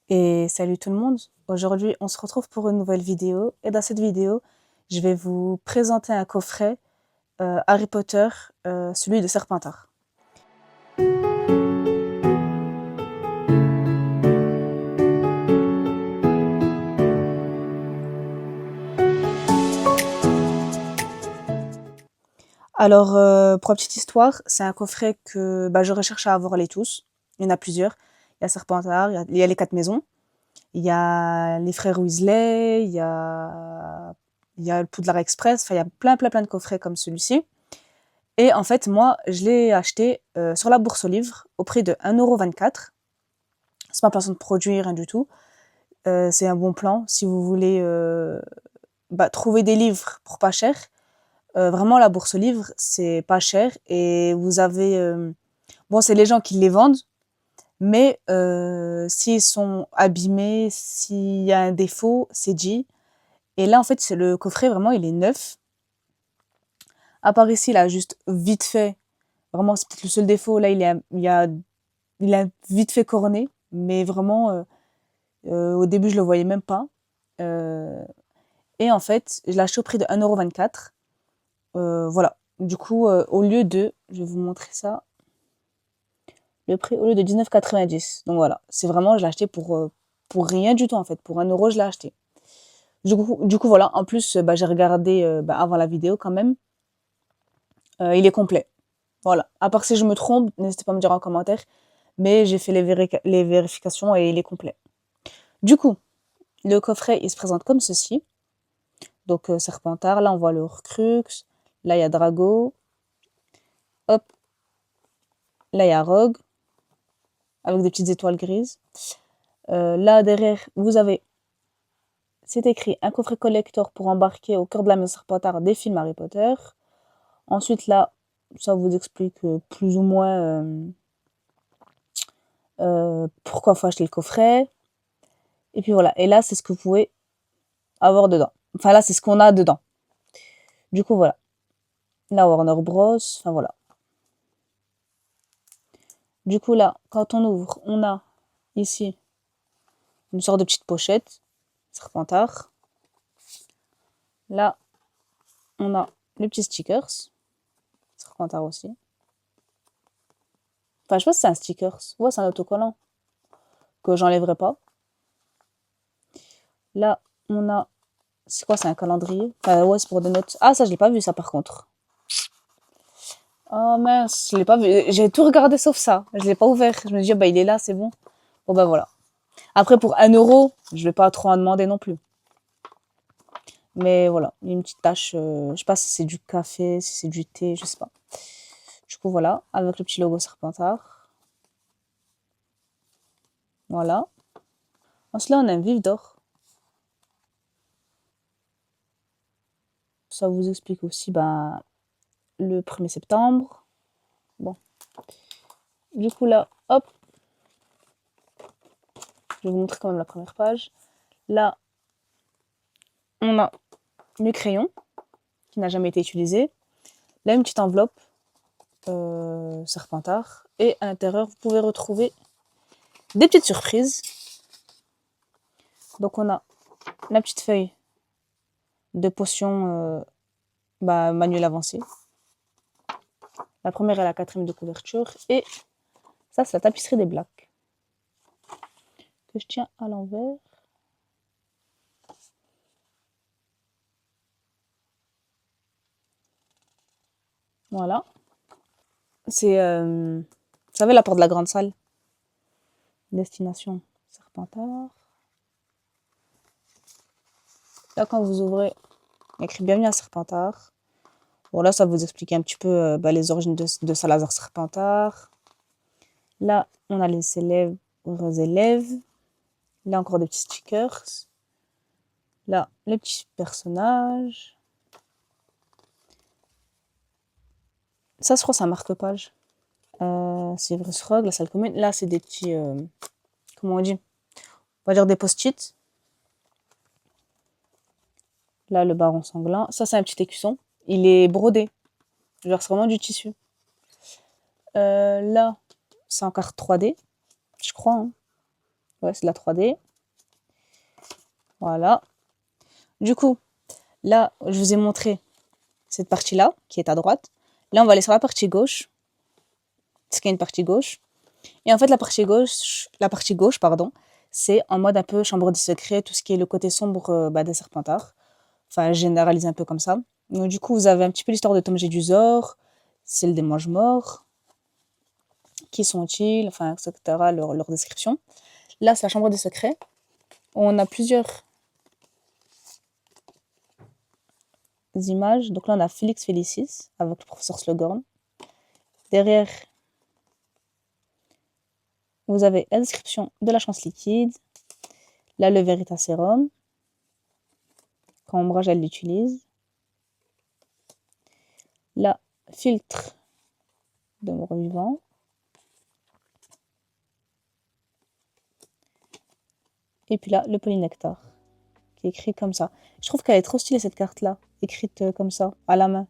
Et salut tout le monde. Aujourd'hui, on se retrouve pour une nouvelle vidéo. Et dans cette vidéo, je vais vous présenter un coffret Harry Potter, celui de Serpentard. Alors, pour la petite histoire, c'est un coffret que j'aurais cherché à avoir les tous. Il y en a plusieurs. Il y a Serpentard, il y a les 4 maisons, il y a les frères Weasley, il y a le Poudlard Express. Enfin, il y a plein de coffrets comme celui-ci. Et en fait, moi, je l'ai acheté sur la bourse aux livres au prix de 1,24 €. C'est pas un placement de produit, rien du tout. C'est un bon plan si vous voulez trouver des livres pour pas cher. Vraiment, la bourse aux livres, c'est pas cher et vous avez... bon, c'est les gens qui les vendent, mais s'ils sont abîmés, s'il y a un défaut, c'est dit. Et là, en fait, c'est le coffret, vraiment, il est neuf. À part ici, là, juste vite fait, vraiment, c'est peut-être le seul défaut. Là, il a vite fait corné, mais vraiment, au début, je le voyais même pas. Euh, et en fait, je l'ai acheté au prix de 1,24 €. Voilà. Du coup, au lieu de, je vais vous montrer ça, le prix au lieu de 19,90 €. Donc voilà, c'est vraiment, je l'ai acheté pour rien du tout en fait. Pour 1 €, je l'ai acheté. Du coup voilà, en plus, j'ai regardé avant la vidéo quand même. Il est complet. Voilà. À part si je me trompe, n'hésitez pas à me dire en commentaire. Mais j'ai fait les vérifications et il est complet. Du coup, le coffret, il se présente comme ceci. Donc, Serpentard, là, on voit le Horcrux. Là, il y a Drago. Hop, là, il y a Rogue, avec des petites étoiles grises. Là, derrière, vous avez, c'est écrit, un coffret collector pour embarquer au cœur de la maison Serpentard des films Harry Potter. Ensuite, là, ça vous explique plus ou moins pourquoi il faut acheter le coffret. Et puis voilà. Et là, c'est ce que vous pouvez avoir dedans. Enfin, là, c'est ce qu'on a dedans. Du coup, voilà. Là, Warner Bros. Enfin, voilà. Du coup, là, quand on ouvre, on a ici une sorte de petite pochette, Serpentard. Là, on a les petits stickers, Serpentard aussi. Enfin, je sais pas si c'est un stickers. Ouais, c'est un autocollant que j'enlèverai pas. Là, on a... C'est quoi, c'est un calendrier? Enfin, ouais, c'est pour des notes. Ah, ça, je l'ai pas vu, ça, par contre. Oh mince, je l'ai pas vu. J'ai tout regardé sauf ça. Je l'ai pas ouvert. Je me dis, il est là, c'est bon. Bon, voilà. Après, pour 1 €, je vais pas trop en demander non plus. Mais voilà, il y a une petite tache. Je sais pas si c'est du café, si c'est du thé, je sais pas. Du coup, voilà, avec le petit logo Serpentard. Voilà. Ensuite, là, on a un vif d'or. Ça vous explique aussi le 1er septembre. Bon. Du coup, là, hop. Je vais vous montrer quand même la première page. Là, on a le crayon qui n'a jamais été utilisé. Là, une petite enveloppe Serpentard. Et à l'intérieur, vous pouvez retrouver des petites surprises. Donc, on a la petite feuille de potion manuel avancé. La première et la 4e de couverture. Et ça, c'est la tapisserie des Blacks. Que je tiens à l'envers. Voilà. C'est, vous savez, la porte de la grande salle. Destination Serpentard. Là, quand vous ouvrez, il y a écrit Bienvenue à Serpentard. Bon, là, ça vous explique un petit peu les origines de Salazar Serpentard. Là, on a les élèves. Là, encore des petits stickers. Là, les petits personnages. Ça, je crois, c'est un marque-page. C'est Bruce Rogue, la salle commune. Là, c'est des petits... comment on dit? On va dire des post-it. Là, le baron sanglant. Ça, c'est un petit écusson. Il est brodé. Genre, c'est vraiment du tissu. Là, c'est en carte 3D, je crois. Hein. Ouais, c'est de la 3D. Voilà. Du coup, là, je vous ai montré cette partie-là, qui est à droite. Là, on va aller sur la partie gauche. Parce qu'il y a une partie gauche. Et en fait, la partie gauche, pardon, c'est en mode un peu chambre des secrets, tout ce qui est le côté sombre des Serpentards. Enfin, généralise un peu comme ça. Donc, du coup, vous avez un petit peu l'histoire de Tom Jedusor, celle des Mange-Morts, qui sont-ils, enfin, etc., leur description. Là, c'est la chambre des secrets. On a plusieurs images. Donc là, on a Félix Félicis avec le professeur Slughorn. Derrière, vous avez la description de la chance liquide. Là, le Veritaserum. Quand Ombrage, elle l'utilise. Là, filtre de mort-vivant. Et puis là, le polynectar, qui est écrit comme ça. Je trouve qu'elle est trop stylée, cette carte-là, écrite comme ça, à la main.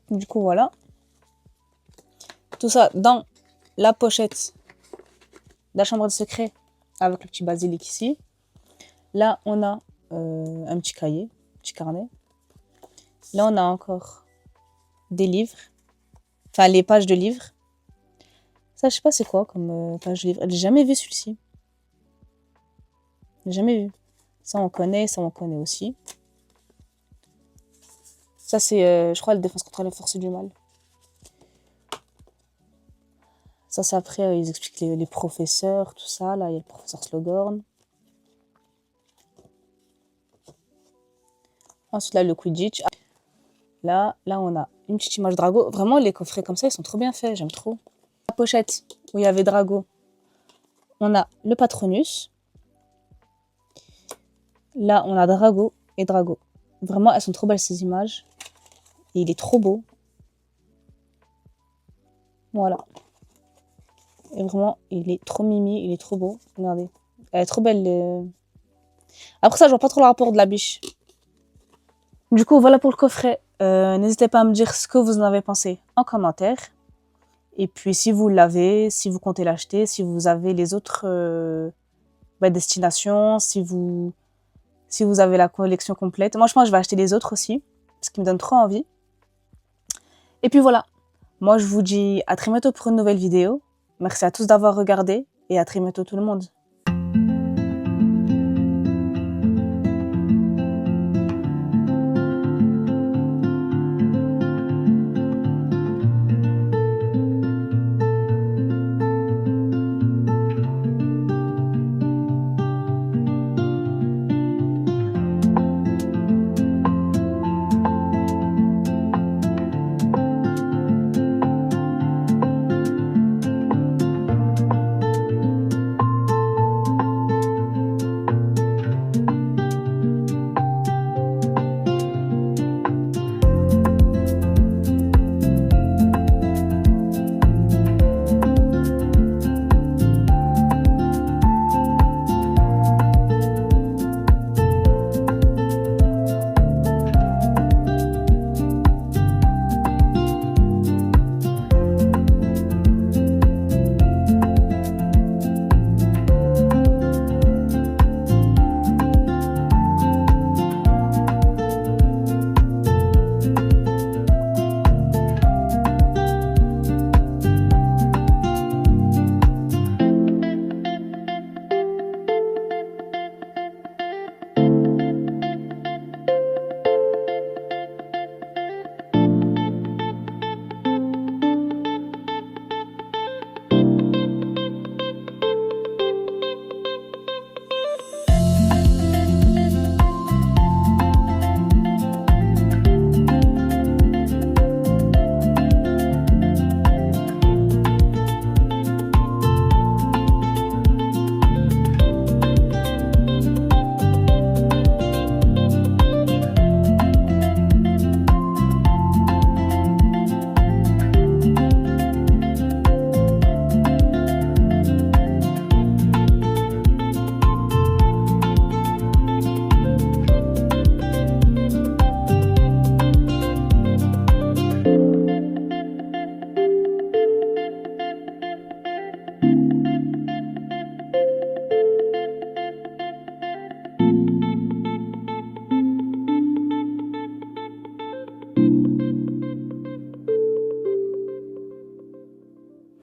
Du coup, voilà. Tout ça dans la pochette de la chambre de secret, avec le petit basilic ici. Là, on a un petit cahier, un petit carnet. Là, on a encore des livres. Enfin, les pages de livres. Ça, je sais pas c'est quoi comme page de livre. J'ai jamais vu celui-ci. J'ai jamais vu. Ça, on connaît aussi. Ça, c'est, je crois, la défense contre les forces du mal. Ça, c'est après, ils expliquent les professeurs, tout ça. Là, il y a le professeur Slughorn. Ensuite, là, le Quidditch. Là, on a une petite image Drago. Vraiment, les coffrets comme ça, ils sont trop bien faits. J'aime trop. La pochette où il y avait Drago. On a le Patronus. Là, on a Drago et Drago. Vraiment, elles sont trop belles, ces images. Et il est trop beau. Voilà. Et vraiment, il est trop mimi, il est trop beau. Regardez. Elle est trop belle. Après ça, je vois pas trop le rapport de la biche. Du coup, voilà pour le coffret. N'hésitez pas à me dire ce que vous en avez pensé en commentaire. Et puis, si vous l'avez, si vous comptez l'acheter, si vous avez les autres destinations, si vous avez la collection complète. Moi, je pense que je vais acheter les autres aussi, parce qu'ils me donnent trop envie. Et puis voilà. Moi, je vous dis à très bientôt pour une nouvelle vidéo. Merci à tous d'avoir regardé et à très bientôt tout le monde.